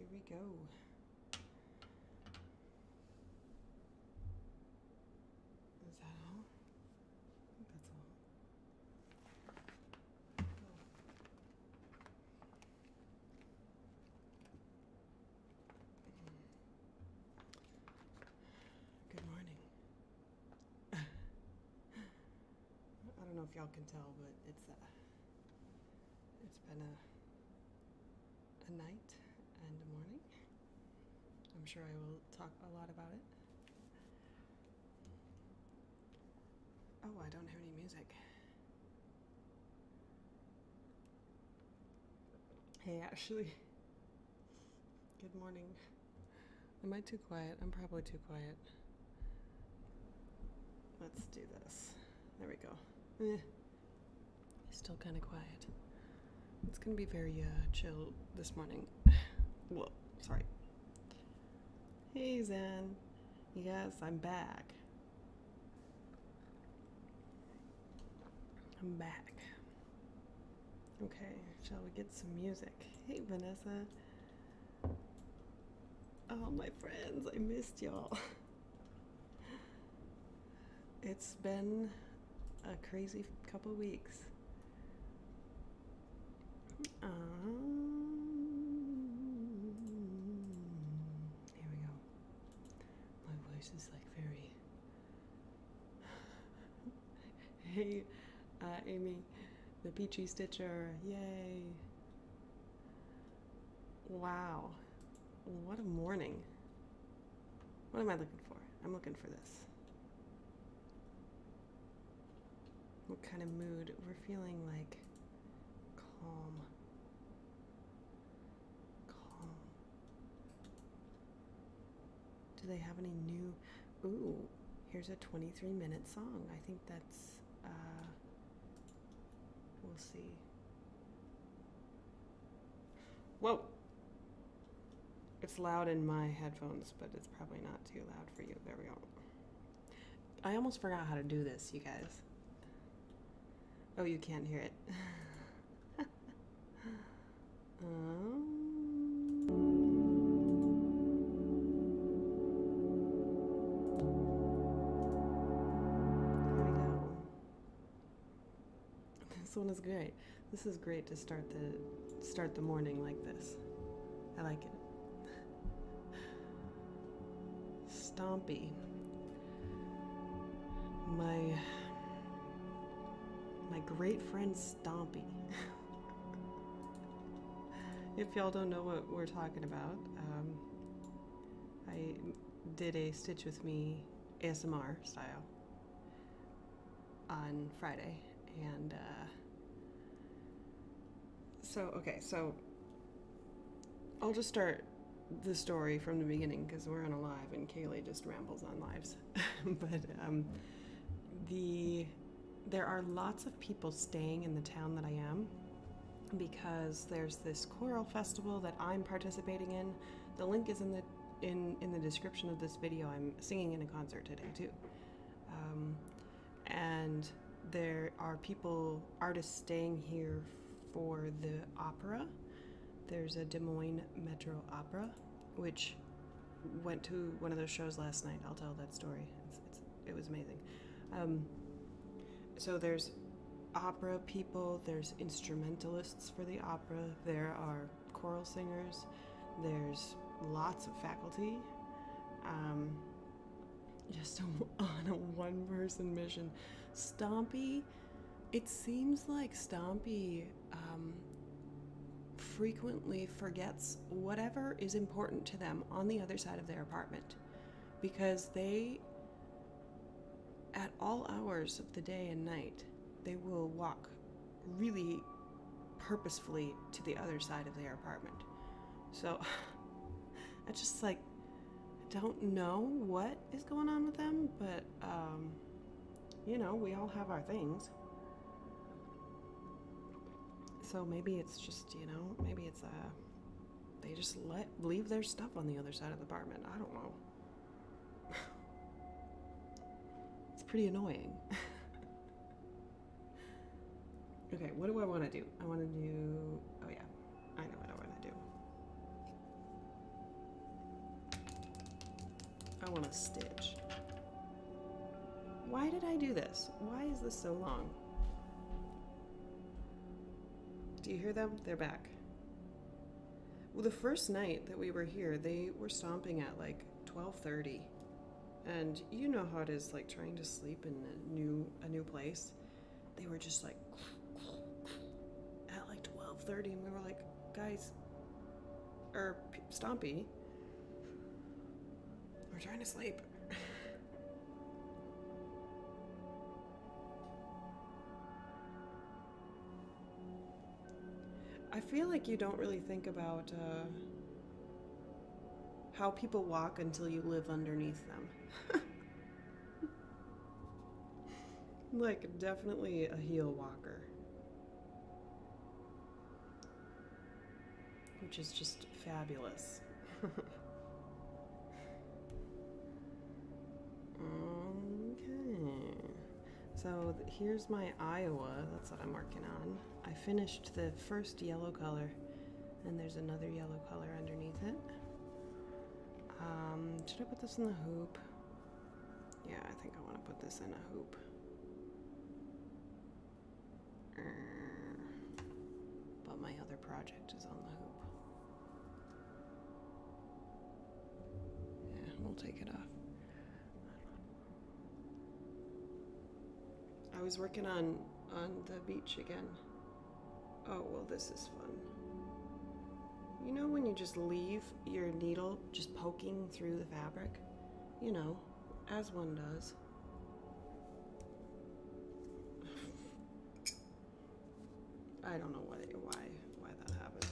Here we go. Is that all? I think that's all. Good morning. I don't know if y'all can tell, but it's been a night and a morning. I'm sure I will talk a lot about it. Oh, I don't have any music. Hey, Ashley. Good morning. Am I too quiet? I'm probably too quiet. Let's do this. There we go. Still kind of quiet. It's gonna be very chill this morning. Well, sorry. Hey, Zen. Yes, I'm back. I'm back. Okay, shall we get some music? Hey, Vanessa. Oh, my friends, I missed y'all. It's been a crazy couple weeks. Here we go. My voice is like very... Hey, Amy, the Peachy Stitcher, yay. Wow, what a morning. What am I looking for? I'm looking for this. What kind of mood? We're feeling like calm. Do they have any new... Ooh, here's a 23-minute song. I think that's... we'll see. Whoa! It's loud in my headphones, but it's probably not too loud for you. There we go. I almost forgot how to do this, you guys. Oh, you can't hear it. This one is great. This is great to start the morning like this. I like it. Stompy. My great friend Stompy. If y'all don't know what we're talking about, I did a Stitch With Me ASMR style on Friday, and so I'll just start the story from the beginning because we're on a live and Kaylee just rambles on lives. But there are lots of people staying in the town that I am because there's this choral festival that I'm participating in. The link is in the description of this video. I'm singing in a concert today too. And there are artists staying here for the opera. There's a Des Moines Metro Opera, which went to one of those shows last night. I'll tell that story. It was amazing. So there's opera people, there's instrumentalists for the opera, there are choral singers, there's lots of faculty. Just on a one-person mission. Stompy, it seems like Stompy frequently forgets whatever is important to them on the other side of their apartment, because they, at all hours of the day and night, they will walk really purposefully to the other side of their apartment. So I just I don't know what is going on with them, but we all have our things. So maybe it's just, maybe it's they just leave their stuff on the other side of the apartment. I don't know. It's pretty annoying. Okay, what do I want to do? I want to do... Oh yeah, I know what I want to do. want to stitch. Why did I do this? Why is this so long? Do you hear them? They're back. Well, the first night that we were here, they were stomping at like 12:30. And you know how it is, like trying to sleep in a new place. They were just like at like 12:30, and we were like, guys, or Stompy, we're trying to sleep. I feel like you don't really think about how people walk until you live underneath them. Like, definitely a heel walker. Which is just fabulous. Okay. So here's my Iowa. That's what I'm working on. I finished the first yellow color, and there's another yellow color underneath it. Should I put this in the hoop? Yeah, I think I want to put this in a hoop. But my other project is on the hoop. Yeah, we'll take it off. I was working on the beach again. Oh, well, this is fun. You know when you just leave your needle just poking through the fabric? You know, as one does. I don't know why that happened.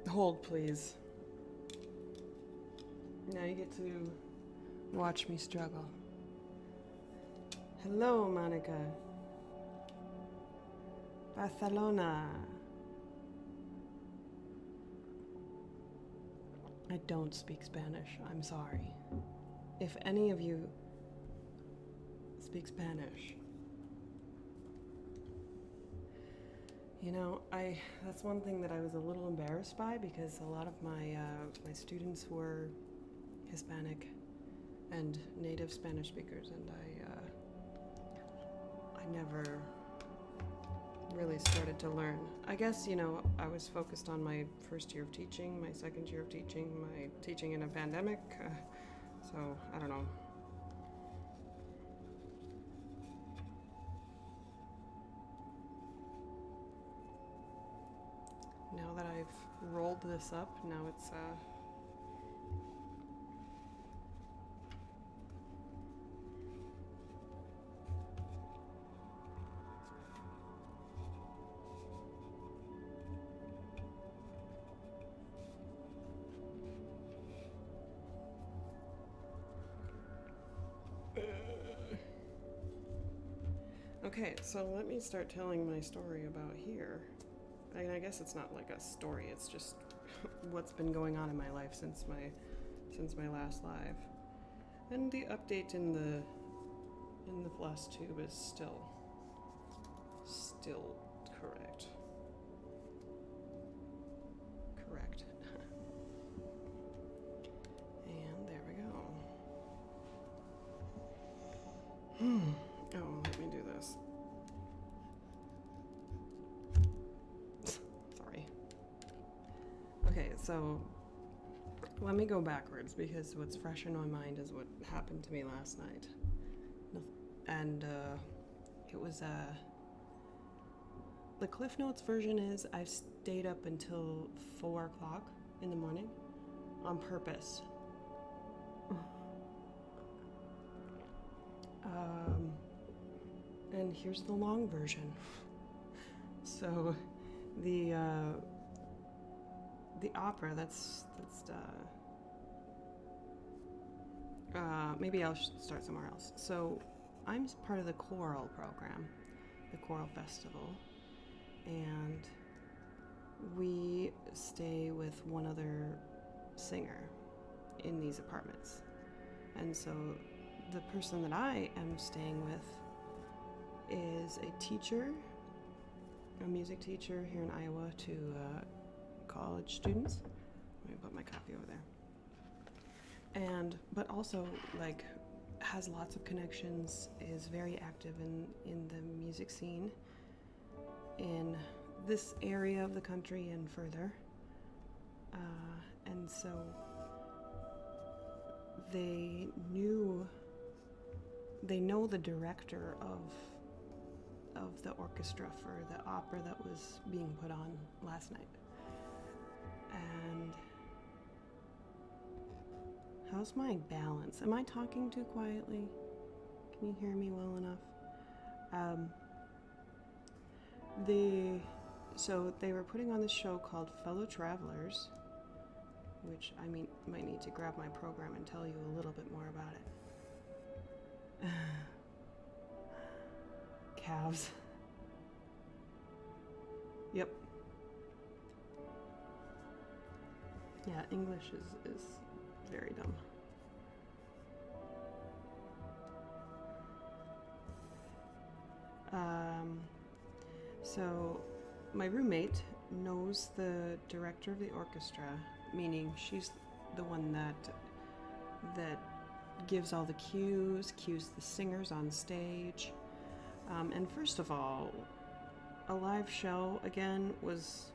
Hold, please. Now you get to watch me struggle. Hello, Monica. Barcelona. I don't speak Spanish. I'm sorry. If any of you speak Spanish, you know, that's one thing that I was a little embarrassed by, because a lot of my students were Hispanic and native Spanish speakers, and I never really started to learn. I guess, you know, I was focused on my first year of teaching, my second year of teaching, my teaching in a pandemic, so I don't know. Now that I've rolled this up, now it's okay, so let me start telling my story about here. I mean, I guess it's not like a story, it's just what's been going on in my life since my last live. And the update in the last tube is still correct. Correct. And there we go. Oh, let me do this. Sorry. Okay, so let me go backwards, because what's fresh in my mind is what happened to me last night. And it was the Cliff Notes version is I've stayed up until 4 o'clock in the morning on purpose. And here's the long version. So the opera, maybe I'll start somewhere else. So I'm part of the choral program, the choral festival, and we stay with one other singer in these apartments. And so the person that I am staying with is a teacher, a music teacher here in Iowa to college students. Let me put my copy over there. But also like has lots of connections, is very active in the music scene in this area of the country and further. And so they know the director of the orchestra for the opera that was being put on last night. And how's my balance? Am I talking too quietly? Can you hear me well enough? So they were putting on this show called Fellow Travelers, which I might need to grab my program and tell you a little bit more about it. Calves. Yep. Yeah, English is very dumb. So my roommate knows the director of the orchestra, meaning she's the one that gives all the cues the singers on stage. And first of all, a live show again was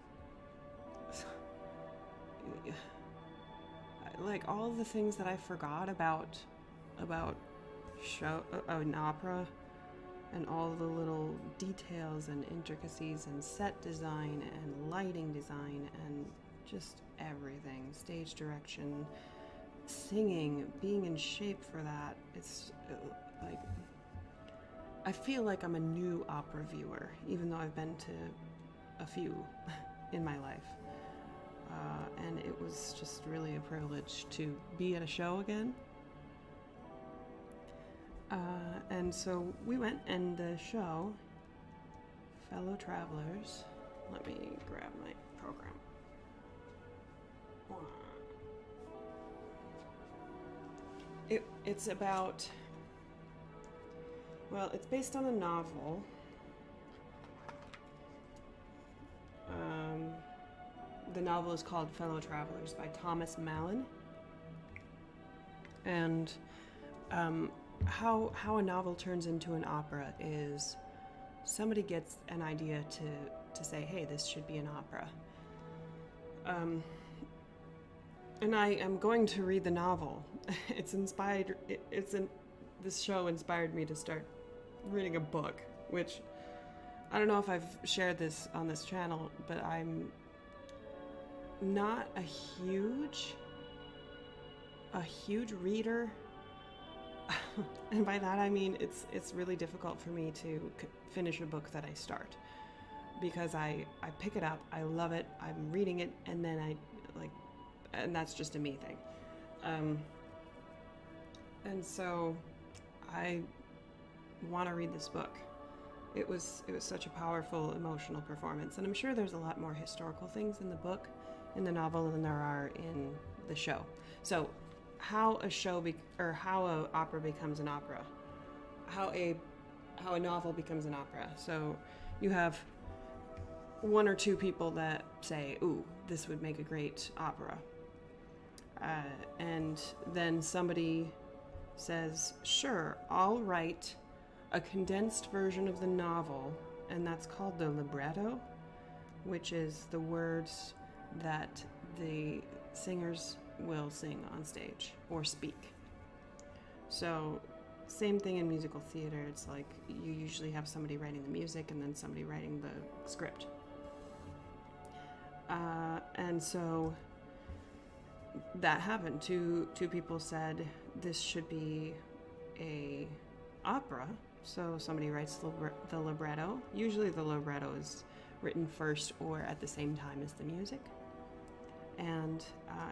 like all the things that I forgot about an opera, and all the little details and intricacies and set design and lighting design and just everything, stage direction, singing, being in shape for that. It's like I feel like I'm a new opera viewer, even though I've been to a few in my life. And it was just really a privilege to be at a show again. And so we went, and the show, Fellow Travelers, let me grab my program. It's about, well, it's based on a novel. The novel is called Fellow Travelers by Thomas Mallon. And how a novel turns into an opera is somebody gets an idea to say, hey, this should be an opera. And I am going to read the novel. This show inspired me to start reading a book, which I don't know if I've shared this on this channel, but I'm not a huge reader. And by that I mean it's really difficult for me to finish a book that I start, because I pick it up, I love it, I'm reading it, and then and that's just a me thing. And so I want to read this book. It was such a powerful emotional performance, and I'm sure there's a lot more historical things in the book, in the novel, than there are in the show. So how how a opera becomes an opera, how a novel becomes an opera. So you have one or two people that say, ooh, this would make a great opera. And then somebody says, sure, I'll write a condensed version of the novel, and that's called the libretto, which is the words that the singers will sing on stage or speak. So same thing in musical theater. It's like you usually have somebody writing the music and then somebody writing the script. And so that happened. Two people said this should be a opera. So somebody writes the libretto. Usually the libretto is written first or at the same time as the music. And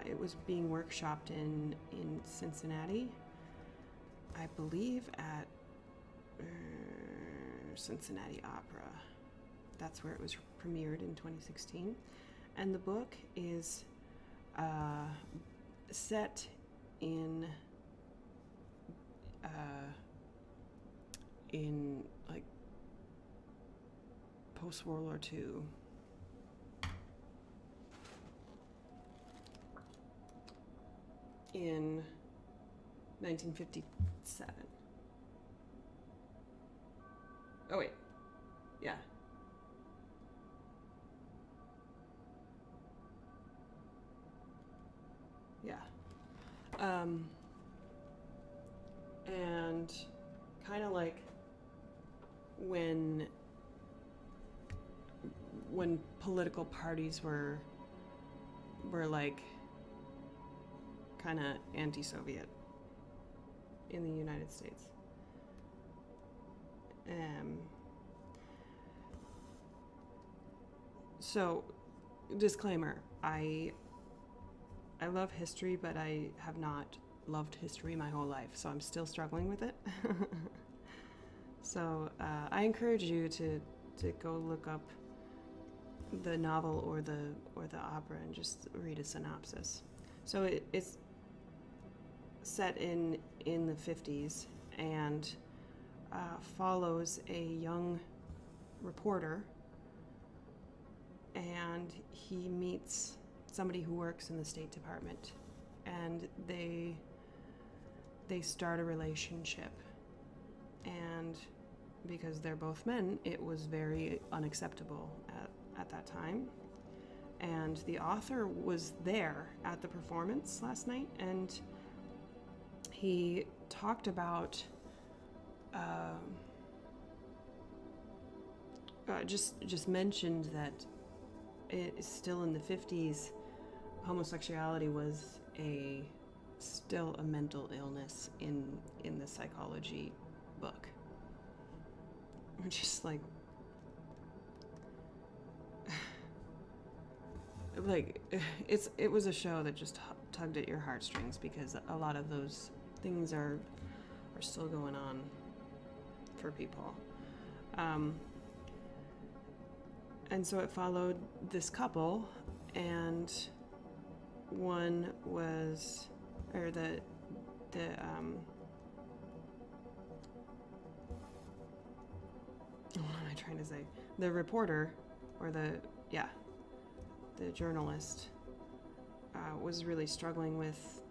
it was being workshopped in Cincinnati, I believe at Cincinnati Opera. That's where it was premiered in 2016. And the book is set in in like post World War II. In 1957. Oh wait, yeah. Yeah. And kind of like when political parties were like kind of anti-Soviet in the United States. So, disclaimer, I love history, but I have not loved history my whole life, so I'm still struggling with it. So I encourage you to go look up the novel or the opera and just read a synopsis. So it's set in the 50s and follows a young reporter, and he meets somebody who works in the State Department, and they start a relationship. And because they're both men, it was very unacceptable at that time. And the author was there at the performance last night, and he talked about just mentioned that it is still in the 50s, homosexuality was still a mental illness in the psychology book. Just like it was a show that just tugged at your heartstrings, because a lot of those things are still going on for people. And so it followed this couple, and one was, or the what am I trying to say? The reporter, or the journalist, was really struggling with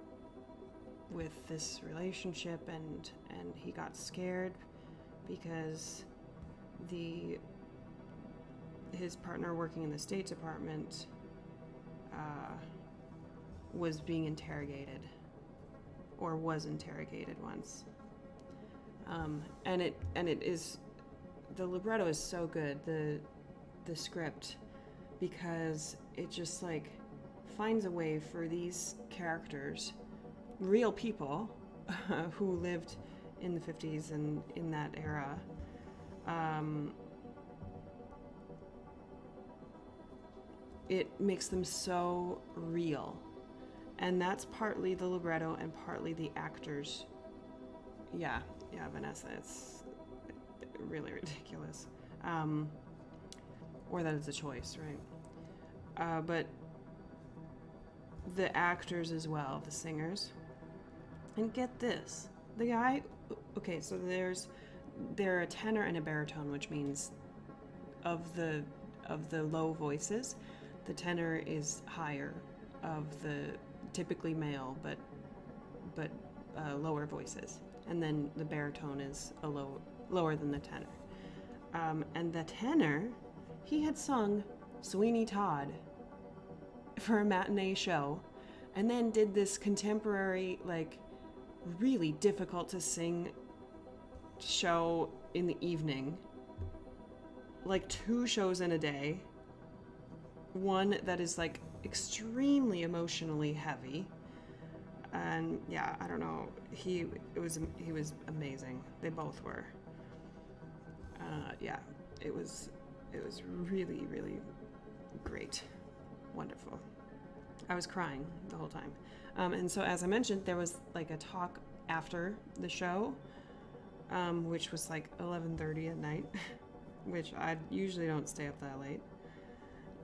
this relationship, and he got scared because his partner working in the State Department was being interrogated, or was interrogated once. And it is, the libretto is so good, the script, because it just like finds a way for these characters, real people who lived in the 50s and in that era, it makes them so real. And that's partly the libretto and partly the actors. Yeah, Vanessa, it's really ridiculous. Or that it's a choice, right? But the actors as well, the singers. And get this, the guy, okay, so there are a tenor and a baritone, which means of the low voices, the tenor is higher, of the typically male but lower voices, and then the baritone is lower than the tenor. And the tenor, he had sung Sweeney Todd for a matinee show, and then did this contemporary, like, really difficult to sing show in the evening, like 2 shows in a day, one that is like extremely emotionally heavy. And yeah, I don't know, he was amazing. They both were. Yeah, it was really, really great, wonderful. I was crying the whole time. And so, as I mentioned, there was like a talk after the show, which was like 11:30 at night, which I usually don't stay up that late.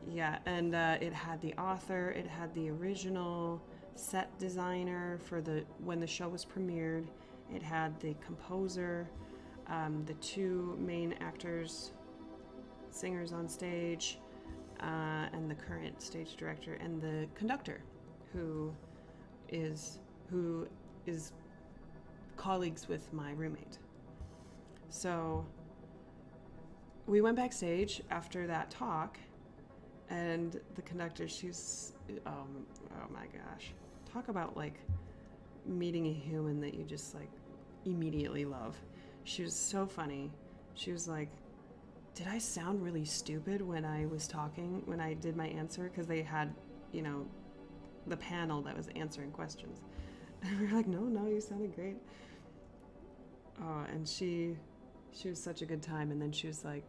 Yeah, and it had the author, it had the original set designer for when the show was premiered, it had the composer, the two main actors, singers on stage, and the current stage director, and the conductor, who is colleagues with my roommate. So we went backstage after that talk, and the conductor, she's, oh my gosh, talk about like meeting a human that you just like immediately love. She was so funny. She was like, did I sound really stupid when I was talking, when I did my answer? Because they had, you know, the panel that was answering questions. And we were like, no, you sounded great. Oh, and she was such a good time. And then she was like,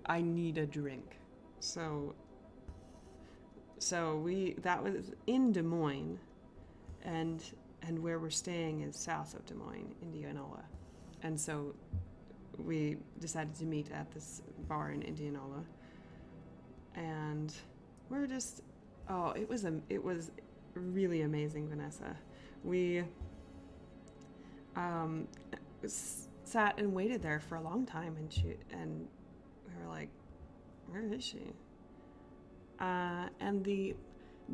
I need a drink. So that was in Des Moines, and where we're staying is south of Des Moines, Indianola. And so we decided to meet at this bar in Indianola, and we're just, it was really amazing, Vanessa. We sat and waited there for a long time, and we were like, where is she? And the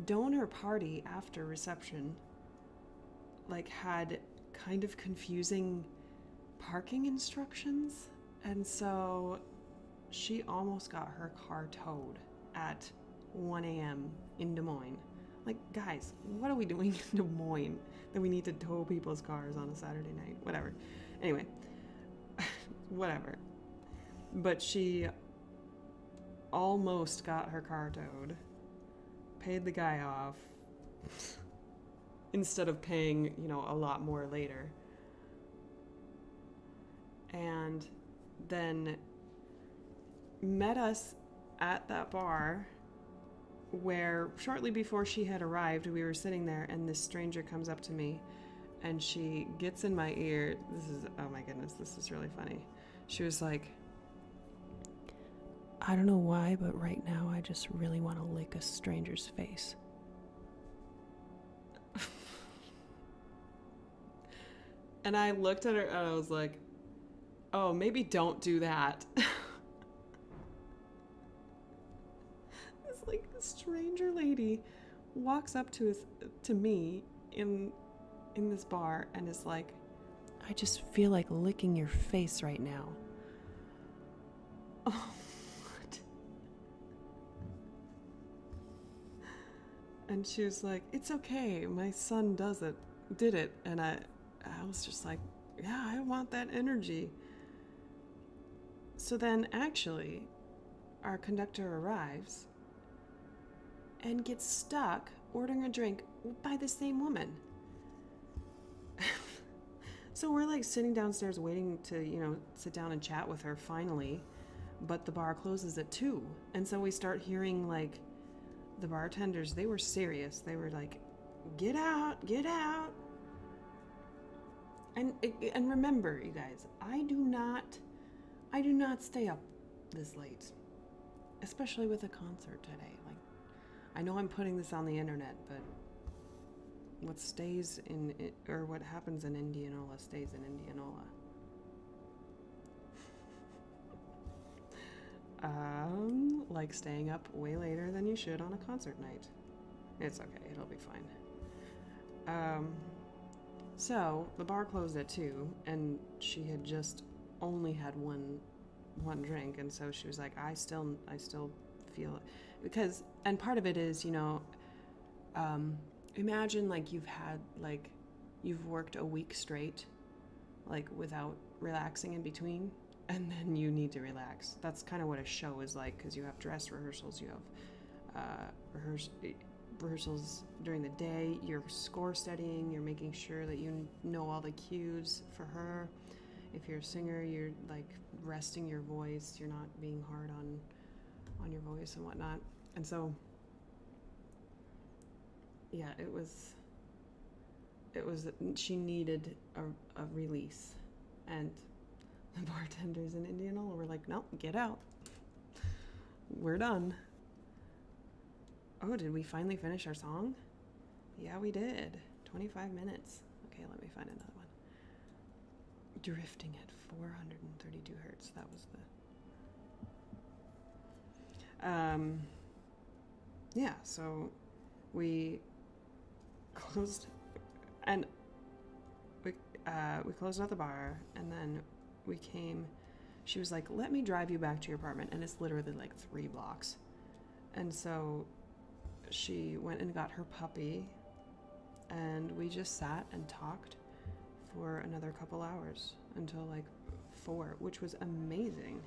donor party after reception like had kind of confusing parking instructions, and so she almost got her car towed at 1 a.m. in Des Moines. Like, guys, what are we doing in Des Moines that we need to tow people's cars on a Saturday night? Whatever. Anyway, whatever. But she almost got her car towed, paid the guy off, instead of paying, a lot more later. And then met us at that bar where shortly before she had arrived, we were sitting there, and this stranger comes up to me and she gets in my ear. Oh my goodness, this is really funny. She was like, I don't know why, but right now I just really want to lick a stranger's face. And I looked at her and I was like, oh, maybe don't do that. This like stranger lady walks up to me in this bar and is like, I just feel like licking your face right now. Oh, what? And she was like, it's okay, my son did it. And I was just like, yeah, I want that energy. So then actually our conductor arrives and gets stuck ordering a drink by the same woman. So we're like sitting downstairs waiting to, sit down and chat with her finally, but the bar closes at 2. And so we start hearing like the bartenders, they were serious. They were like, get out, get out. And remember, you guys, I do not stay up this late, especially with a concert today. Like, I know I'm putting this on the internet, but what stays in it, or what happens in Indianola stays in Indianola. Like staying up way later than you should on a concert night. It's okay, it'll be fine. So the bar closed at 2, and she had just only had one drink, and so she was like, I still feel it. Because, and part of it is, imagine like you've worked a week straight, like without relaxing in between, and then you need to relax. That's kind of what a show is like, because you have dress rehearsals, you have rehearsals during the day, you're score studying, you're making sure that you know all the cues for her. If you're a singer, you're like resting your voice, you're not being hard on your voice and whatnot. And so yeah, it was she needed a release, and the bartenders in Indianola were like, no, get out, we're done. Oh, did we finally finish our song? Yeah, we did. 25 minutes. Okay, let me find another one. drifting at 432 hertz. That was the yeah, so we closed, and we closed out the bar, and then we came. She was like, let me drive you back to your apartment, and it's literally like 3 blocks. And so she went and got her puppy, and we just sat and talked for another couple hours until like 4, which was amazing.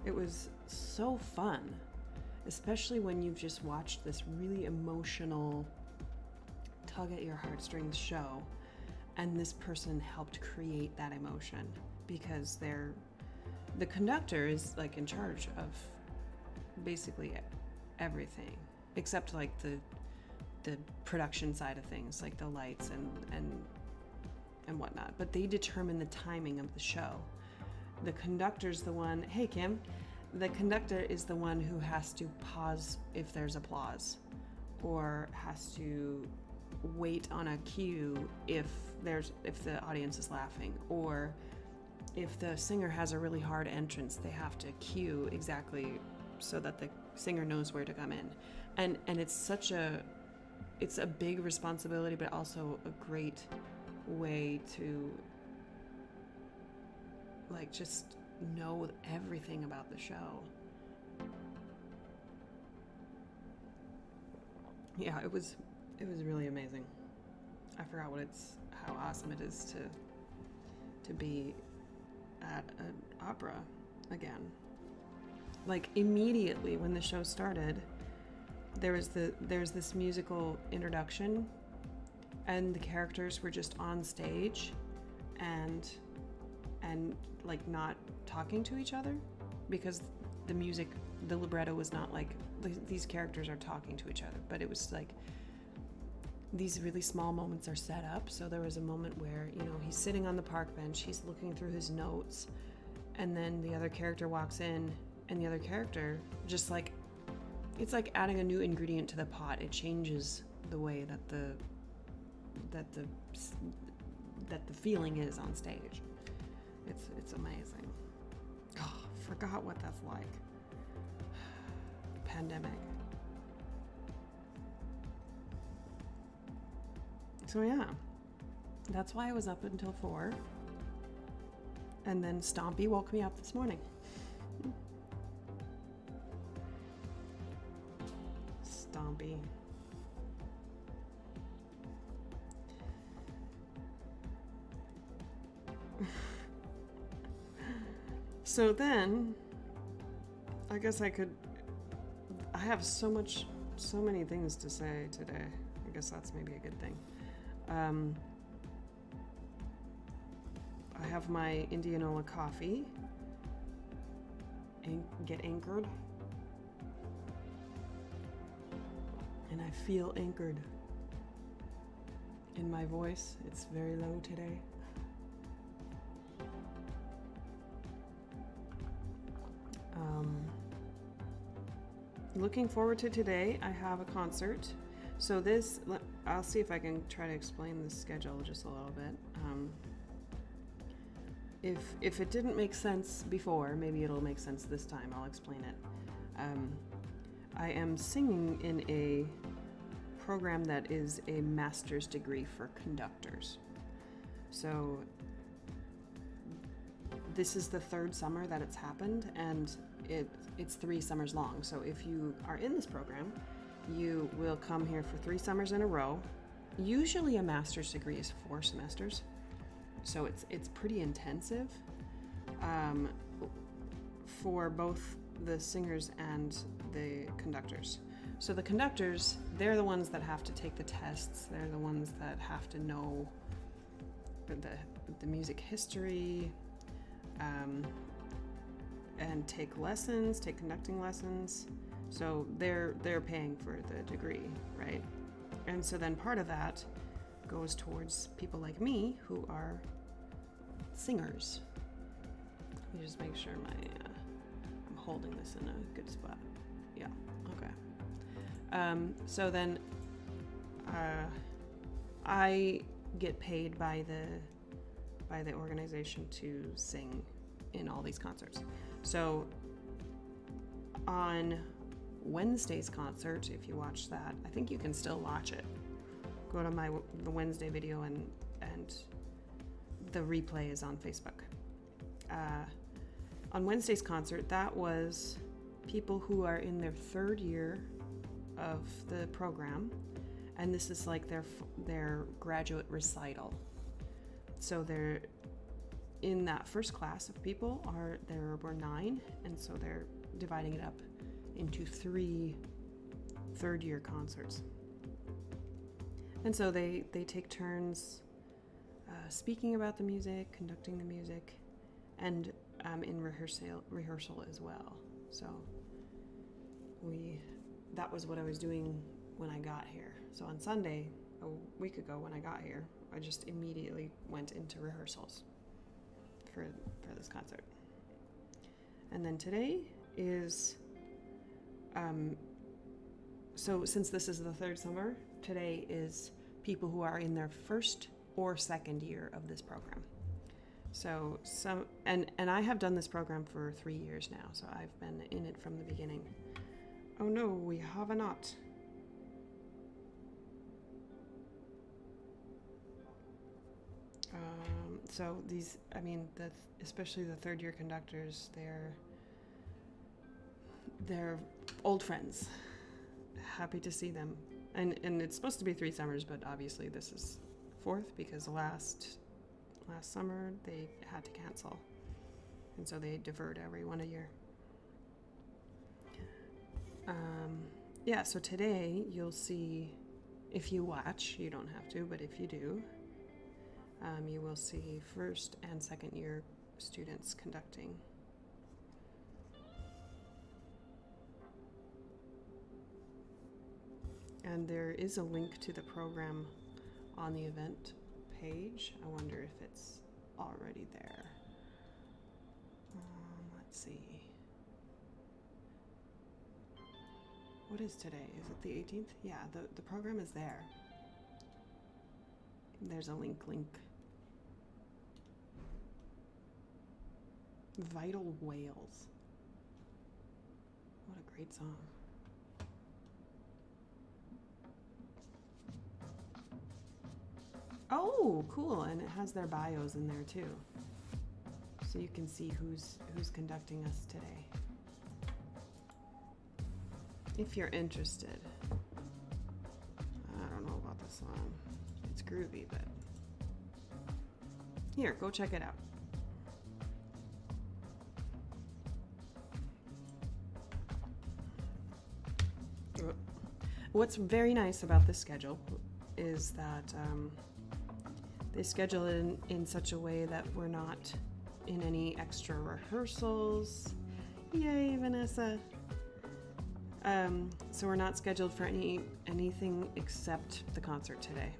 It was so fun, especially when you've just watched this really emotional, tug at your heartstrings show, and this person helped create that emotion, because the conductor is like in charge of basically everything except like the production side of things, like the lights and whatnot, but they determine the timing of the show. The conductor's the one, hey Kim, the conductor is the one who has to pause if there's applause, or has to wait on a cue if the audience is laughing, or if the singer has a really hard entrance, they have to cue exactly so that the singer knows where to come in. And it's a big responsibility, but also a great way to like just know everything about the show. Yeah, it was really amazing. I forgot how awesome it is to be at an opera again. Like immediately when the show started, there's this musical introduction, and the characters were just on stage and like not talking to each other, because the libretto was not like these characters are talking to each other, but it was like these really small moments are set up. So there was a moment where, he's sitting on the park bench, he's looking through his notes, and then the other character walks in, and the other character just like, it's like adding a new ingredient to the pot. It changes the way that the feeling is on stage. It's amazing. Oh, forgot what that's like. Pandemic. So yeah, that's why I was up until 4. And then Stompy woke me up this morning. Stompy. So then, I guess I have so many things to say today. I guess that's maybe a good thing. I have my Indianola coffee. Get anchored. And I feel anchored in my voice. It's very low today. Looking forward to today. I have a concert. So I'll see if I can try to explain the schedule just a little bit. If it didn't make sense before, maybe it'll make sense this time. I'll explain it. I am singing in a program that is a master's degree for conductors. So this is the 3rd summer that it's happened, and it's 3 summers long. So if you are in this program, you will come here for 3 summers in a row. Usually a master's degree is 4 semesters, so it's pretty intensive for both the singers and the conductors. So the conductors, they're the ones that have to take the tests. They're the ones that have to know the music history, and take conducting lessons. So they're paying for the degree, right? And so then part of that goes towards people like me who are singers. Let me just make sure I'm holding this in a good spot. Yeah, okay. So then I get paid by by the organization to sing in all these concerts. So on Wednesday's concert, if you watch that, I think you can still watch it. Go to the Wednesday video and the replay is on Facebook. On Wednesday's concert, that was people who are in their third year of the program, and this is like their graduate recital. So they're in that first class of people there were 9, and so they're dividing it up into 3 third-year concerts. And so they take turns speaking about the music, conducting the music, and in rehearsal as well. So that was what I was doing when I got here. So on Sunday, a week ago when I got here, I just immediately went into rehearsals for this concert. And then today is, so since this is the third summer, today is people who are in their first or second year of this program. So and I have done this program for 3 years now, so I've been in it from the beginning. Oh no, we have not. So these, I mean, especially the third year conductors, they're old friends. Happy to see them. And it's supposed to be 3 summers, but obviously this is 4th because last summer they had to cancel. And so they deferred everyone a year. Yeah, so today you'll see, if you watch, you don't have to, but if you do, you will see first and second year students conducting. And there is a link to the program on the event page. I wonder if it's already there. Let's see. What is today? Is it the 18th? Yeah, the program is there. There's a link. Vital Whales. What a great song. Oh, cool. And it has their bios in there too. So you can see who's conducting us today. If you're interested. I don't know about this song. It's groovy, but here, go check it out. What's very nice about this schedule is that they schedule it in such a way that we're not in any extra rehearsals. Yay, Vanessa. So we're not scheduled for anything except the concert today,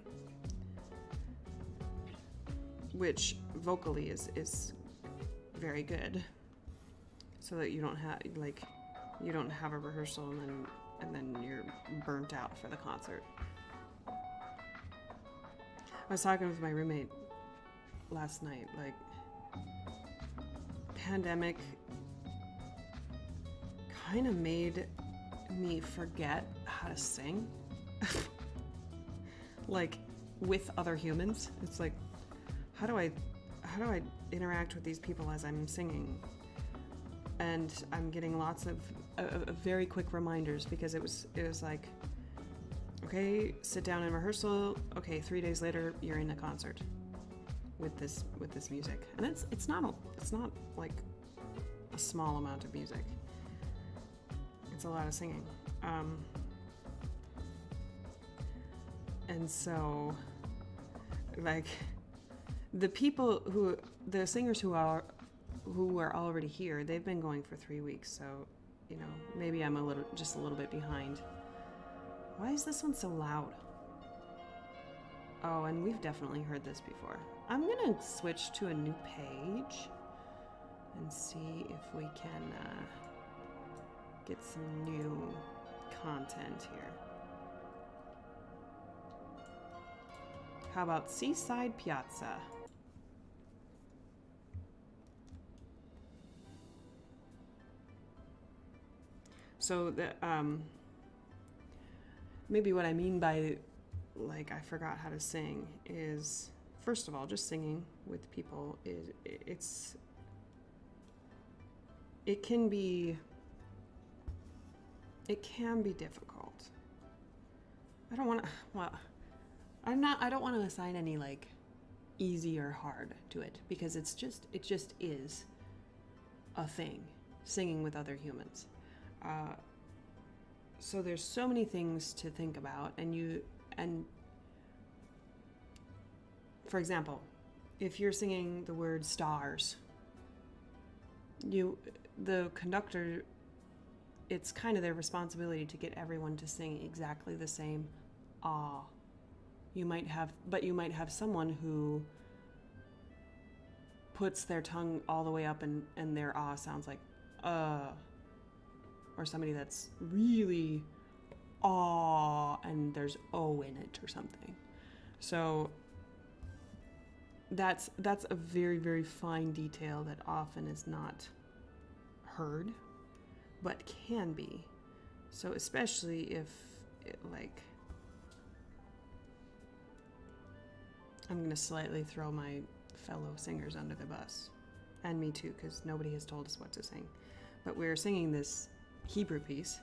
which vocally is very good, so that you don't have a rehearsal and then you're burnt out for the concert. I was talking with my roommate last night, like, pandemic kind of made me forget how to sing. Like, with other humans. It's like, how do I interact with these people as I'm singing? And I'm getting lots of very quick reminders, because it was like, okay, sit down in rehearsal. Okay, 3 days later, you're in a concert with this music, and it's not like a small amount of music. It's a lot of singing, and so, like, the singers who are already here, they've been going for 3 weeks, so, you know, maybe I'm just a little bit behind. Why is this one so loud? Oh, and we've definitely heard this before. I'm gonna switch to a new page and see if we can get some new content here. How about Seaside Piazza? So that maybe what I mean by like I forgot how to sing is, first of all, just singing with people is it can be difficult. I don't want to, well, I don't want to assign any like easy or hard to it, because it just is a thing, singing with other humans. So there's so many things to think about, and for example, if you're singing the word stars, the conductor, it's kind of their responsibility to get everyone to sing exactly the same ah. You might have someone who puts their tongue all the way up and their ah sounds like or somebody that's really ah and there's o in it or something. So that's a very, very fine detail that often is not heard, but can be. So especially if it, like, I'm going to slightly throw my fellow singers under the bus, and me too, because nobody has told us what to sing. But we're singing this Hebrew piece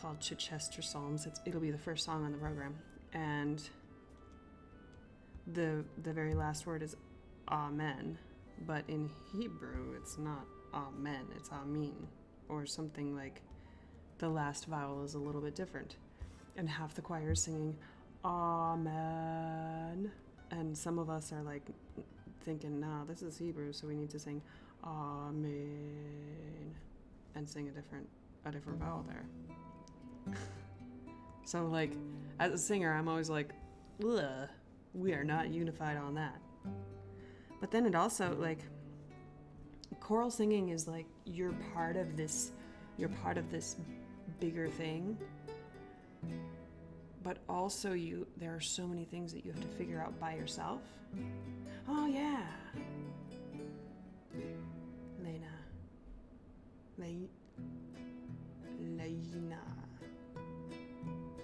called Chichester Psalms. It'll be the first song on the program, and the very last word is Amen, but in Hebrew it's not Amen, it's Amin, or something like the last vowel is a little bit different. And half the choir is singing Amen, and some of us are like thinking, nah, this is Hebrew, so we need to sing Amen and sing a different vowel there. So like, as a singer, I'm always like, ugh, we are not unified on that. But then it also, like, choral singing is like you're part of this bigger thing, but also there are so many things that you have to figure out by yourself. Oh yeah, Lena.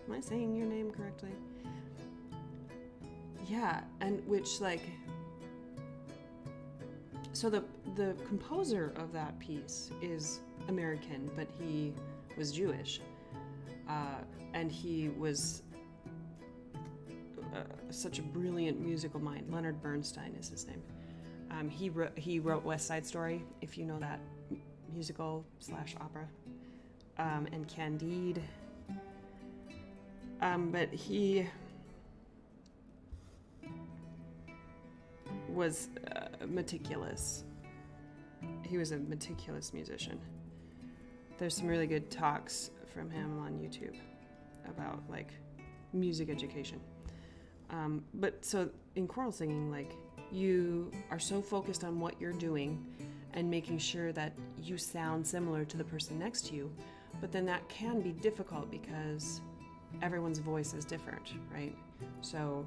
Am I saying your name correctly? Yeah, and which, like, so the composer of that piece is American, but he was Jewish, and he was such a brilliant musical mind. Leonard Bernstein is his name. He wrote West Side Story, if you know that musical / opera, and Candide. But he was meticulous. He was a meticulous musician. There's some really good talks from him on YouTube about like music education. But so in choral singing, like, you are so focused on what you're doing and making sure that you sound similar to the person next to you, but then that can be difficult because everyone's voice is different, right? So,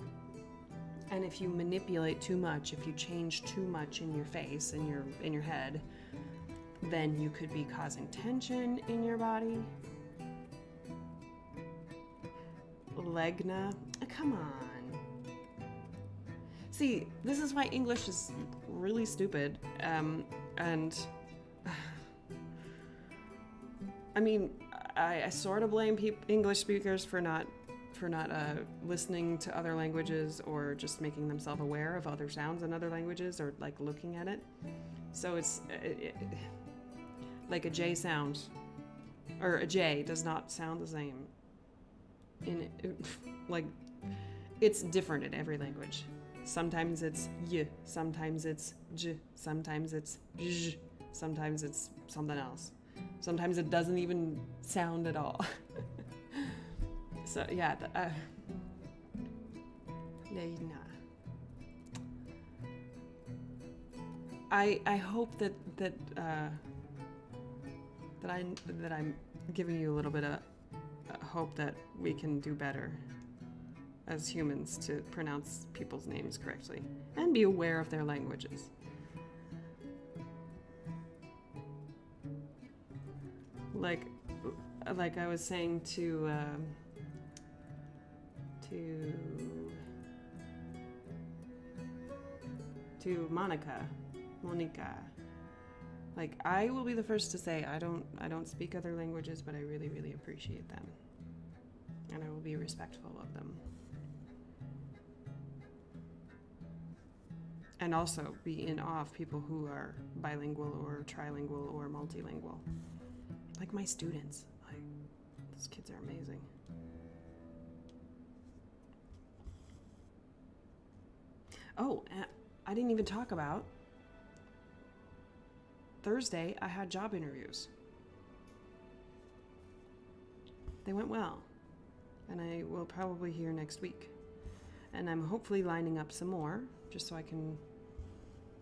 and if you manipulate too much, if you change too much in your face and in your head, then you could be causing tension in your body. Legna, come on. See, this is why English is really stupid. And I mean, I sort of blame English speakers for not listening to other languages or just making themselves aware of other sounds in other languages or like looking at it. So it's like a J sound, or a J does not sound the same. Like, it's different in every language. Sometimes it's y, sometimes it's j, sometimes it's zh, sometimes it's something else. Sometimes it doesn't even sound at all. So yeah, I hope that I'm giving you a little bit of hope that we can do better as humans to pronounce people's names correctly and be aware of their languages. Like, like I was saying to Monica, like I will be the first to say I don't speak other languages, but I really, really appreciate them, and I will be respectful of them, and also be in awe of people who are bilingual or trilingual or multilingual, like my students. Like, those kids are amazing. Oh, and I didn't even talk about Thursday. I had job interviews. They went well, and I will probably hear next week. And I'm hopefully lining up some more, just so I can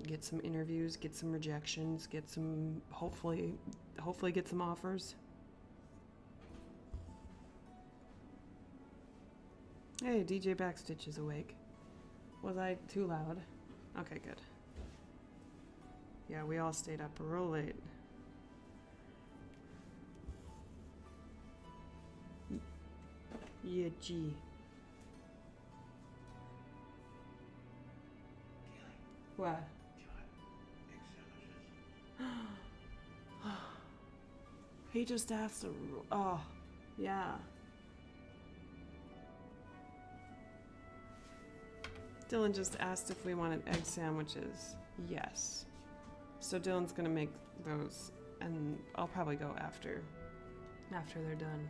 get some interviews, get some rejections, get some, hopefully get some offers. Hey, DJ Backstitch is awake. Was I too loud? Okay, good. Yeah, we all stayed up real late. Yeah, gee. What? He just asked oh, yeah. Dylan just asked if we wanted egg sandwiches. Yes. So Dylan's gonna make those, and I'll probably go after they're done.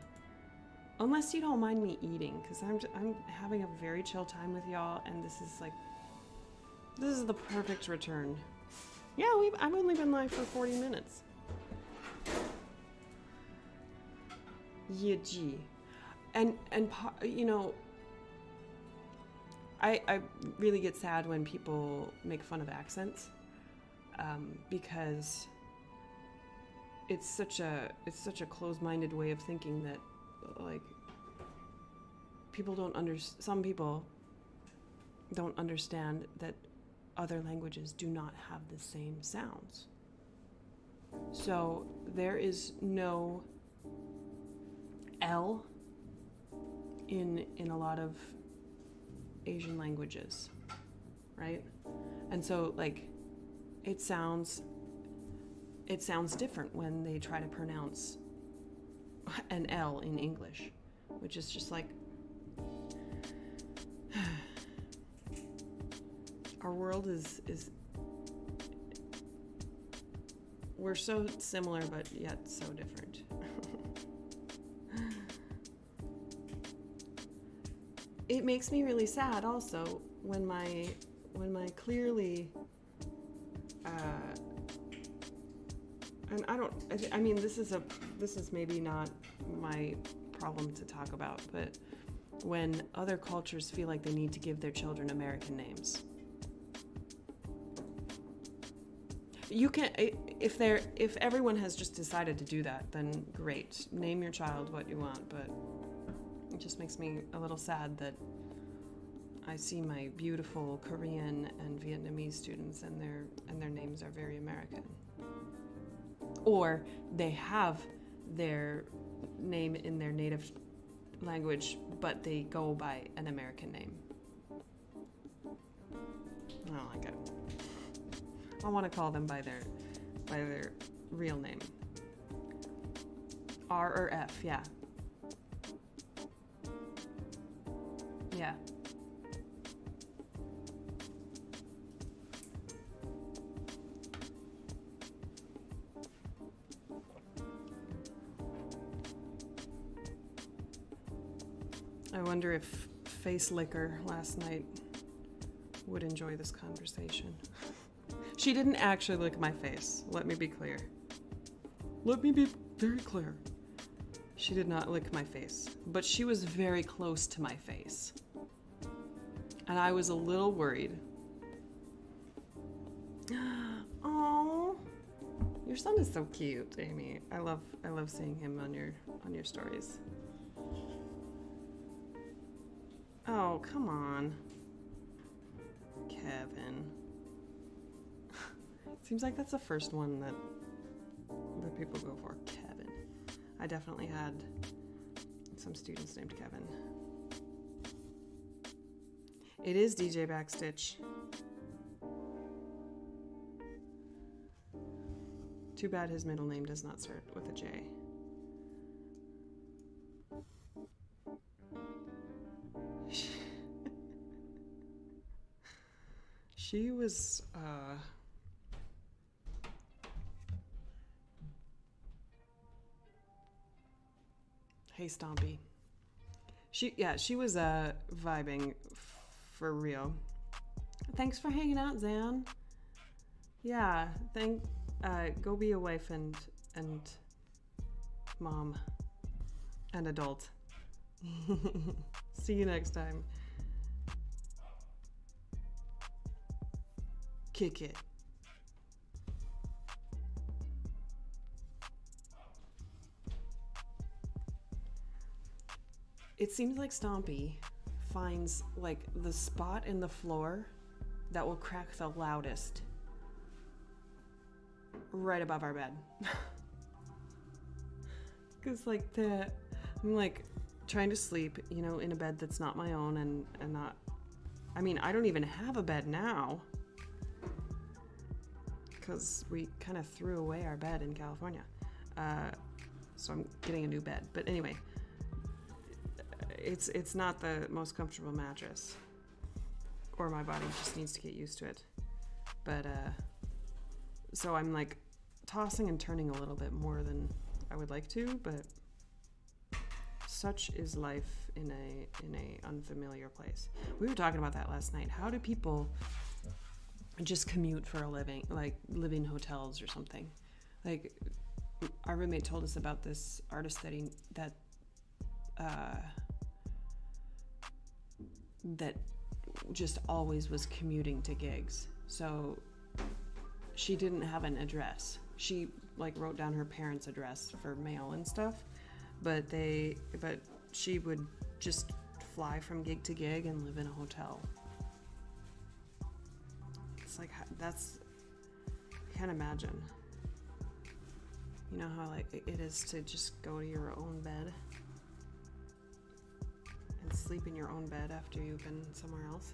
Unless you don't mind me eating, because I'm having a very chill time with y'all, and this is the perfect return. Yeah, I've only been live for 40 minutes. Yeah, gee. And you know, I really get sad when people make fun of accents, because it's such a closed-minded way of thinking that, like, some people don't understand that other languages do not have the same sounds. So there is no L in a lot of Asian languages, right? And so, like, it sounds different when they try to pronounce an L in English, which is just like, our world is we're so similar but yet so different. It makes me really sad also when my clearly and I mean this is maybe not my problem to talk about, but when other cultures feel like they need to give their children American names. You can, if everyone has just decided to do that, then great. Name your child what you want, but it just makes me a little sad that I see my beautiful Korean and Vietnamese students and their names are very American. Or they have their name in their native language, but they go by an American name. I don't like it. I want to call them by their real name. R or F, yeah. Yeah. I wonder if Face Licker last night would enjoy this conversation. She didn't actually lick my face, let me be clear. Let me be very clear. She did not lick my face, but she was very close to my face. And I was a little worried. Oh, your son is so cute, Amy. I love seeing him on your stories. Oh, come on. Kevin. Seems like that's the first one that people go for. Kevin. I definitely had some students named Kevin. It is DJ Backstitch. Too bad his middle name does not start with a J. She was, hey Stompy. She was, vibing for real. Thanks for hanging out, Zan. Yeah, go be a wife and mom and adult. See you next time. Kick it. It seems like Stompy finds like the spot in the floor that will crack the loudest right above our bed. Cause like I'm like trying to sleep, you know, in a bed that's not my own and not, I mean, I don't even have a bed now. Cause we kind of threw away our bed in California. So I'm getting a new bed. But anyway, it's not the most comfortable mattress, or my body just needs to get used to it. But so I'm like tossing and turning a little bit more than I would like to, but such is life in a unfamiliar place. We were talking about that last night. How do people just commute for a living, like live in hotels or something? Like our roommate told us about this artist that just always was commuting to gigs. So she didn't have an address. She like wrote down her parents' address for mail and stuff, but she would just fly from gig to gig and live in a hotel. It's like, that's, I can't imagine. You know how like it is to just go to your own bed and sleep in your own bed after you've been somewhere else?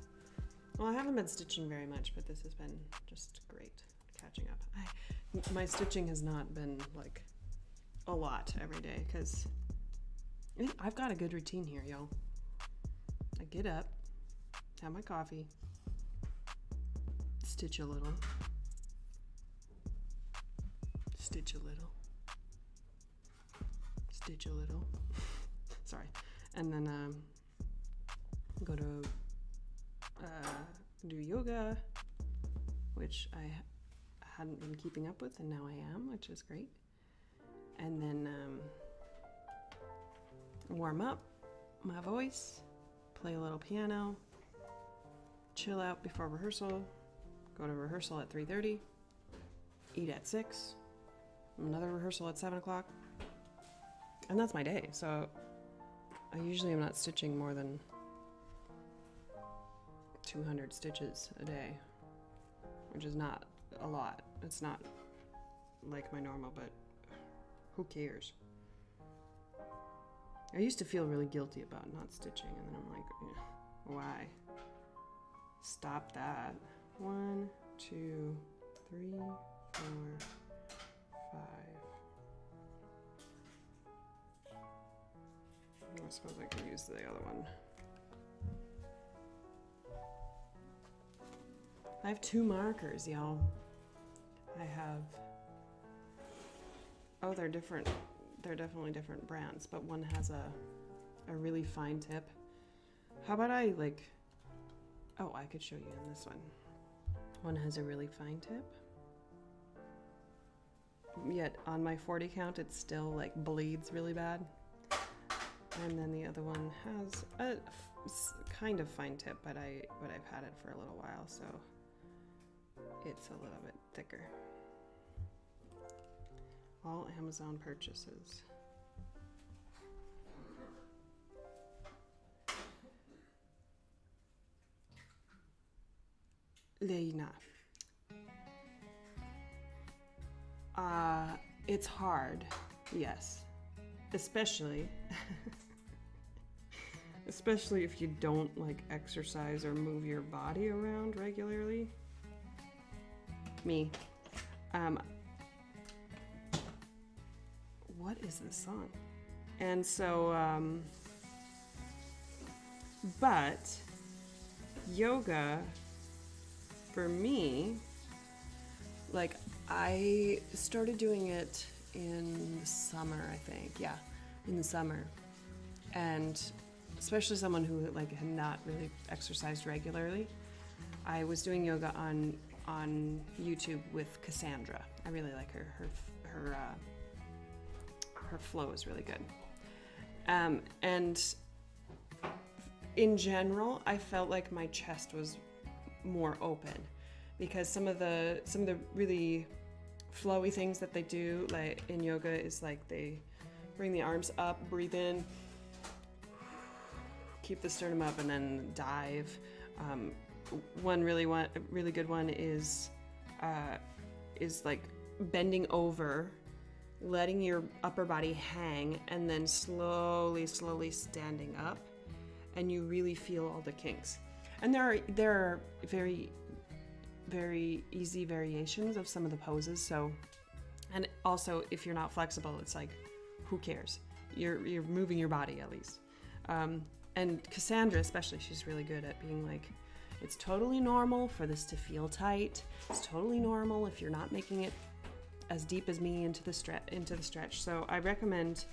Well, I haven't been stitching very much, but this has been just great catching up. My stitching has not been like a lot every day because I've got a good routine here, y'all. I get up, have my coffee, stitch a little, stitch a little, stitch a little. Sorry. And then go to do yoga, which I hadn't been keeping up with, and now I am, which is great. And then warm up my voice, play a little piano, chill out before rehearsal, go to rehearsal at 3:30, eat at 6, another rehearsal at 7 o'clock, and that's my day. So I usually am not stitching more than 200 stitches a day, which is not a lot. It's not like my normal, but who cares? I used to feel really guilty about not stitching, and then I'm like, why? Stop that. 1, 2, 3, 4, 5. I suppose I could use the other one. I have 2 markers, y'all. I have, oh, they're different. They're definitely different brands, but one has a really fine tip. How about I oh, I could show you in this one. One has a really fine tip. Yet on my 40 count, it still like bleeds really bad. And then the other one has a kind of fine tip, but I've had it for a little while, so it's a little bit thicker. All Amazon purchases. Leina. It's hard, yes. especially especially if you don't like exercise or move your body around regularly. Me. What is this song? And so, but yoga for me, like I started doing it in the summer, I think. Yeah, in the summer. And especially someone who like had not really exercised regularly. I was doing yoga on YouTube with Cassandra. I really like her. Her flow is really good. And in general, I felt like my chest was more open because some of the really flowy things that they do like in yoga is like they bring the arms up, breathe in, keep the sternum up, and then dive. One really good one is like bending over, letting your upper body hang, and then slowly standing up, and you really feel all the kinks. And there are very, very easy variations of some of the poses. So, and also if you're not flexible, it's like, who cares? You're moving your body at least. And Cassandra especially, she's really good at being like, it's totally normal for this to feel tight. It's totally normal if you're not making it as deep as me into the stretch. So I recommend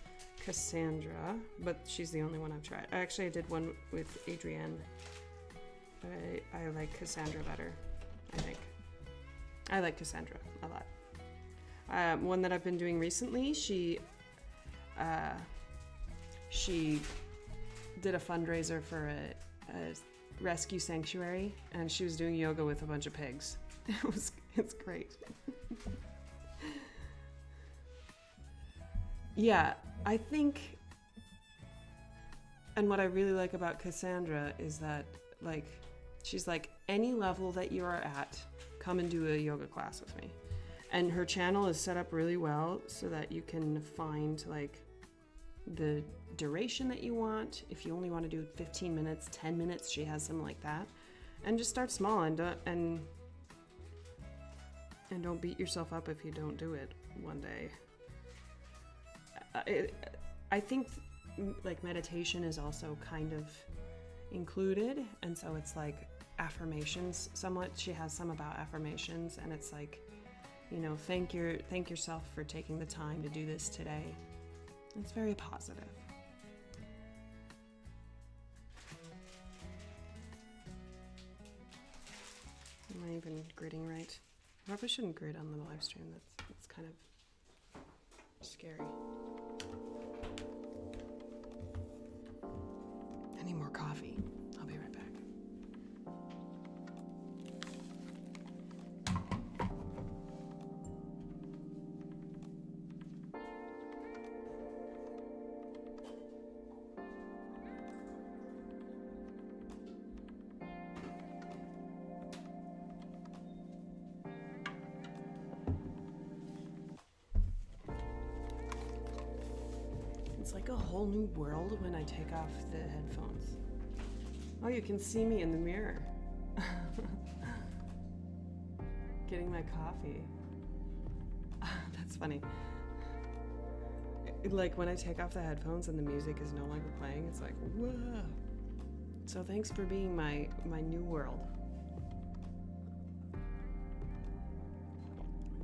Cassandra, but she's the only one I've tried. Actually, I did one with Adrienne, but I like Cassandra better, I think. I like Cassandra a lot. One that I've been doing recently, she did a fundraiser for a rescue sanctuary, and she was doing yoga with a bunch of pigs. It's great. Yeah, I think, and what I really like about Cassandra is that, like, she's like, any level that you are at, come and do a yoga class with me. And her channel is set up really well so that you can find, like, the duration that you want. If you only want to do 15 minutes, 10 minutes, she has some like that. And just start small and don't beat yourself up if you don't do it one day. I think like meditation is also kind of included, and so it's like affirmations somewhat. She has some about affirmations, and it's like, you know, thank yourself for taking the time to do this today. It's very positive. Am I even gridding right? I probably shouldn't grid on the live stream. That's kind of scary. I need more coffee. I'll be right back. It's like a whole new world when I take off the headphones. Oh, you can see me in the mirror. Getting my coffee. That's funny. Like when I take off the headphones and the music is no longer playing, it's like, whoa. So thanks for being my new world.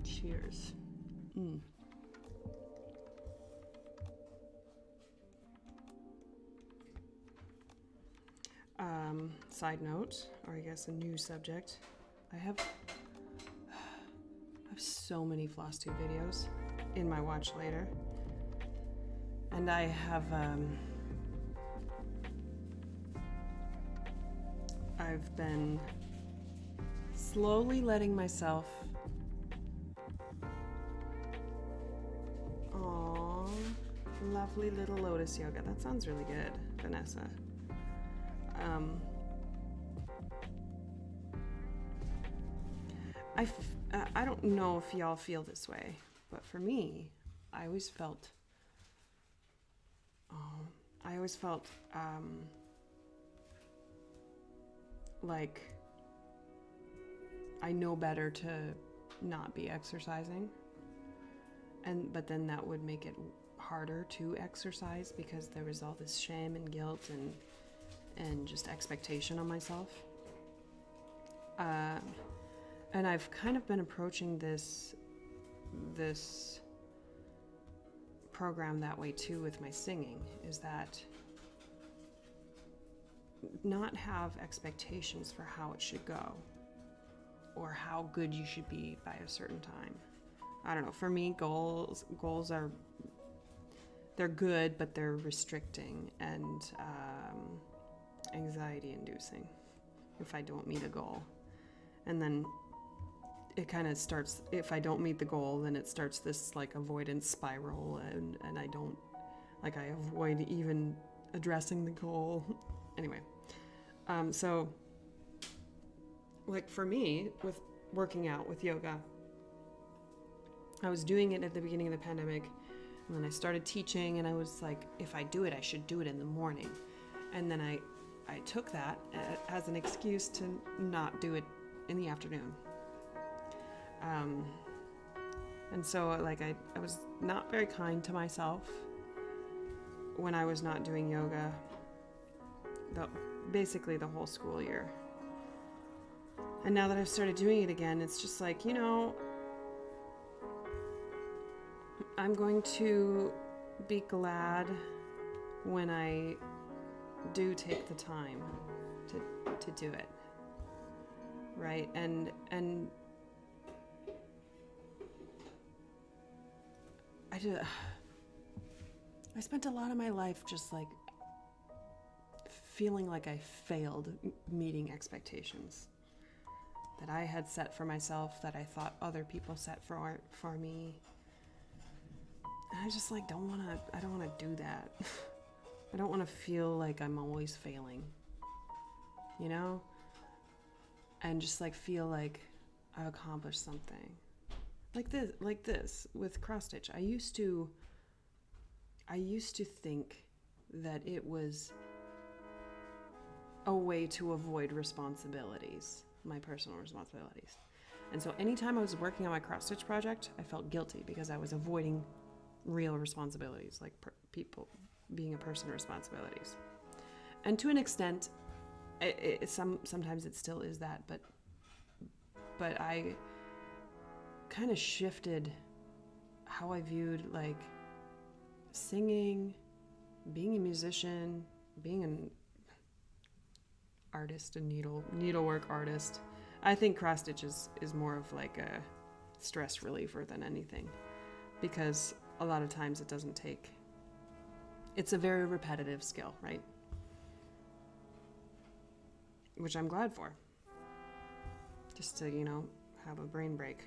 Cheers. Side note, or I guess a new subject, I have so many FlossTube videos in my watch later, and I have I've been slowly letting myself lovely little lotus yoga. That sounds really good, Vanessa. I don't know if y'all feel this way, but for me, I always felt I always felt like I know better to not be exercising, but then that would make it harder to exercise because there was all this shame and guilt and just expectation on myself. And I've kind of been approaching this program that way too with my singing, is that not have expectations for how it should go or how good you should be by a certain time. I don't know, for me, goals are, they're good, but they're restricting and anxiety inducing if I don't meet a goal. And then it kind of starts, if I don't meet the goal, then it starts this like avoidance spiral, and I don't, like, I avoid even addressing the goal. Anyway, so like for me, with working out with yoga, I was doing it at the beginning of the pandemic, and then I started teaching, and I was like, if I do it, I should do it in the morning. And then I took that as an excuse to not do it in the afternoon. And so like I was not very kind to myself when I was not doing yoga basically the whole school year. And now that I've started doing it again, it's just like, you know, I'm going to be glad when I do take the time to do it, right? And I spent a lot of my life just like feeling like I failed meeting expectations that I had set for myself, that I thought other people set for me. And I just like I don't want to do that. I don't want to feel like I'm always failing, you know? And just like feel like I've accomplished something. Like this with cross stitch. I used to think that it was a way to avoid responsibilities, my personal responsibilities. And so anytime I was working on my cross stitch project, I felt guilty because I was avoiding real responsibilities, like people being a person responsibilities. And to an extent, sometimes it still is that, but I kind of shifted how I viewed like singing, being a musician, being an artist, a needlework artist. I think cross stitch is more of like a stress reliever than anything, because a lot of times it's a very repetitive skill, right? Which I'm glad for. Just to, you know, have a brain break.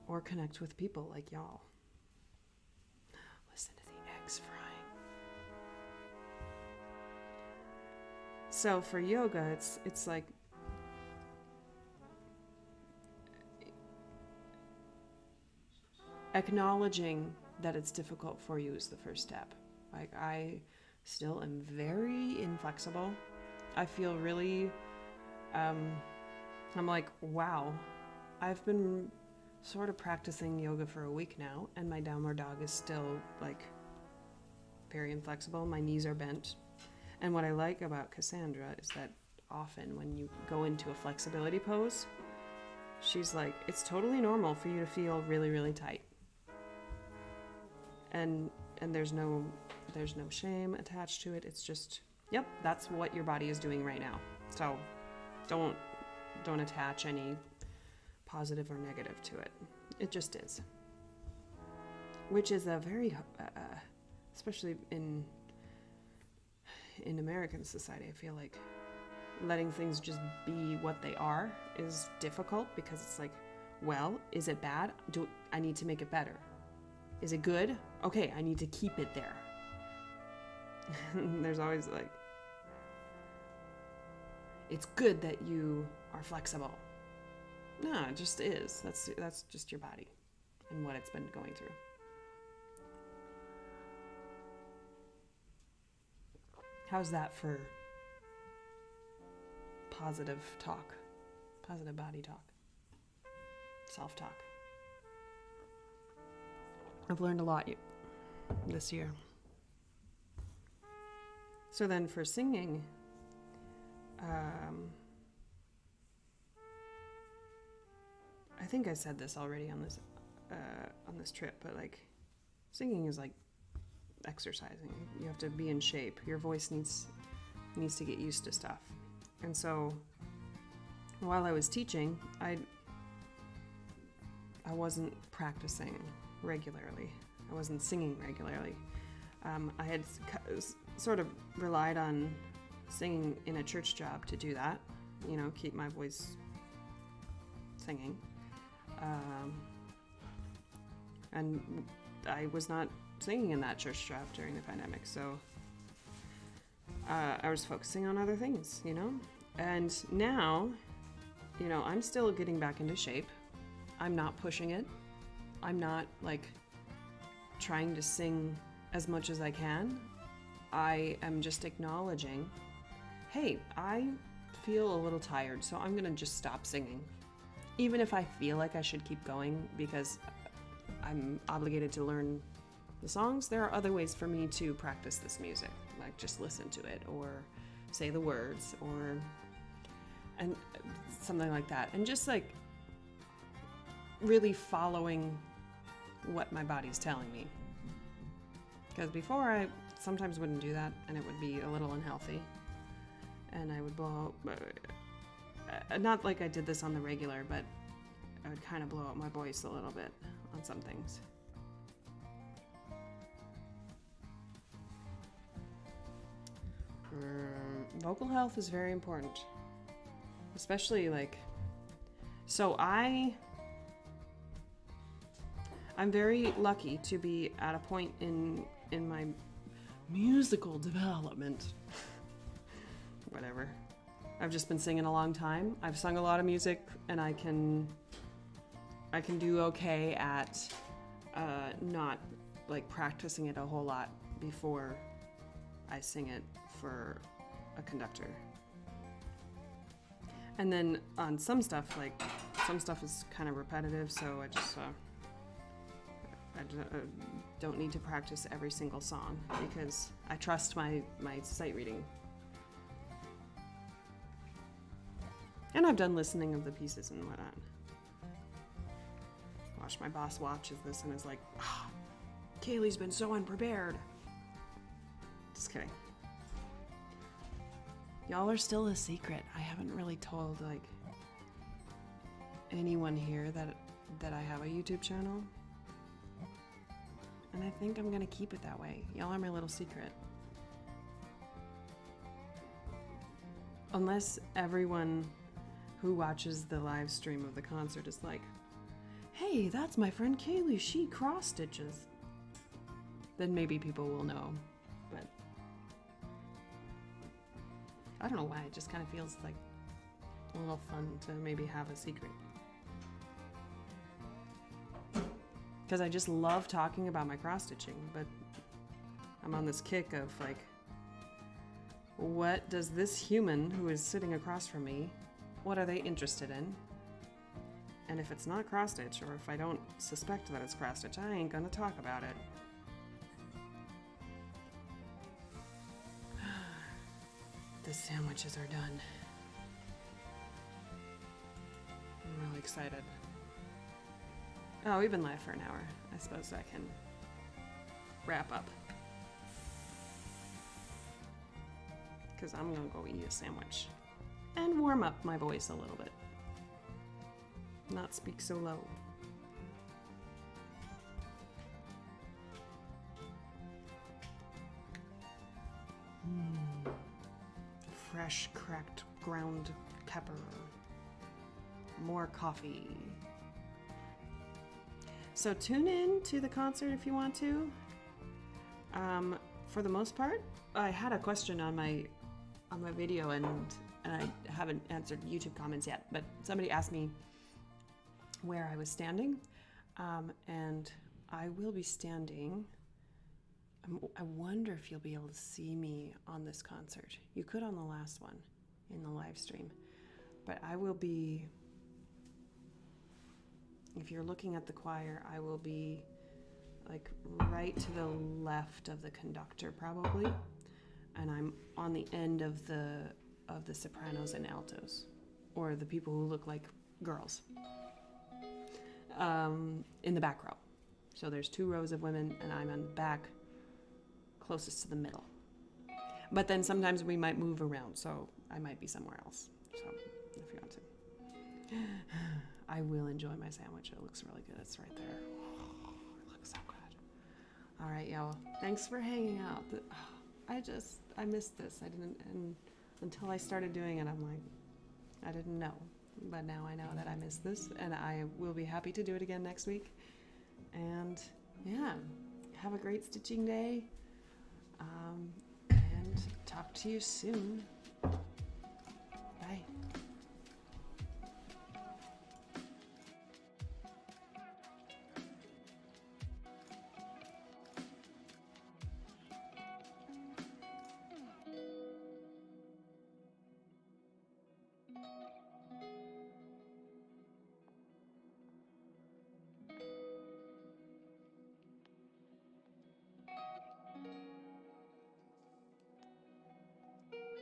Or connect with people like y'all. Listen to the eggs frying. So for yoga, it's like acknowledging that it's difficult for you is the first step. Like, I still am very inflexible. I feel really, I'm like, wow, I've been sort of practicing yoga for a week now, and my downward dog is still like very inflexible. My knees are bent. And what I like about Cassandra is that often when you go into a flexibility pose, she's like, it's totally normal for you to feel really, really tight. And there's no shame attached to it. It's just, yep, that's what your body is doing right now. So don't attach any positive or negative to it. It just is. Which is a very, especially in American society, I feel like letting things just be what they are is difficult, because it's like, well, is it bad? I need to make it better. Is it good? Okay, I need to keep it there. There's always like, it's good that you are flexible. No, it just is. That's just your body and what it's been going through. How's that for positive talk, positive body talk, self-talk? I've learned a lot this year. So then for singing, I think I said this already on this trip, but like singing is like exercising. You have to be in shape. Your voice needs to get used to stuff. And so while I was teaching, I wasn't practicing regularly. I wasn't singing regularly. I had sort of relied on singing in a church job to do that, keep my voice singing. And I was not singing in that church job during the pandemic, so I was focusing on other things, And now, I'm still getting back into shape. I'm not pushing it. I'm not trying to sing as much as I can. I am just acknowledging, hey, I feel a little tired, so I'm gonna just stop singing. Even if I feel like I should keep going because I'm obligated to learn the songs, there are other ways for me to practice this music, like just listen to it or say the words and something like that. And just really following what my body's telling me. Because before I sometimes wouldn't do that and it would be a little unhealthy. And I would blow out, not like I did this on the regular, but I would kind of blow out my voice a little bit on some things. Vocal health is very important. Especially so I'm very lucky to be at a point in my musical development. Whatever. I've just been singing a long time. I've sung a lot of music, and I can do okay at not practicing it a whole lot before I sing it for a conductor. And then on some stuff is kind of repetitive, so I just I don't need to practice every single song because I trust my sight reading. And I've done listening of the pieces and whatnot. Watch, my boss watches this and is like, oh, Kaylee's been so unprepared. Just kidding. Y'all are still a secret. I haven't really told anyone here that I have a YouTube channel. And I think I'm gonna keep it that way. Y'all are my little secret. Unless everyone who watches the live stream of the concert is like, hey, that's my friend Kaylee, she cross stitches. Then maybe people will know. But I don't know why, it just kind of feels like a little fun to maybe have a secret. Because I just love talking about my cross stitching, but I'm on this kick of what does this human who is sitting across from me, what are they interested in? And if it's not cross stitch, or if I don't suspect that it's cross stitch, I ain't gonna talk about it. The sandwiches are done. I'm really excited. Oh, we've been live for an hour. I suppose I can wrap up. Because I'm gonna go eat a sandwich. And warm up my voice a little bit. Not speak so low. Fresh cracked ground pepper. More coffee. So tune in to the concert if you want to. For the most part, I had a question on my video and I haven't answered YouTube comments yet, but somebody asked me where I was standing, and I will be standing I wonder if you'll be able to see me on this concert. You could on the last one in the live stream. But I will be, if you're looking at the choir, I will be like right to the left of the conductor probably. And I'm on the end of the sopranos and altos, or the people who look like girls, in the back row. So there's 2 rows of women, and I'm on the back, closest to the middle. But then sometimes we might move around, so I might be somewhere else. So if you want to. I will enjoy my sandwich. It looks really good. It's right there. Oh, it looks so good. All right, y'all. Thanks for hanging out. I missed this. I didn't, and until I started doing it, I'm like, I didn't know. But now I know that I missed this, and I will be happy to do it again next week. And yeah, have a great stitching day. And talk to you soon.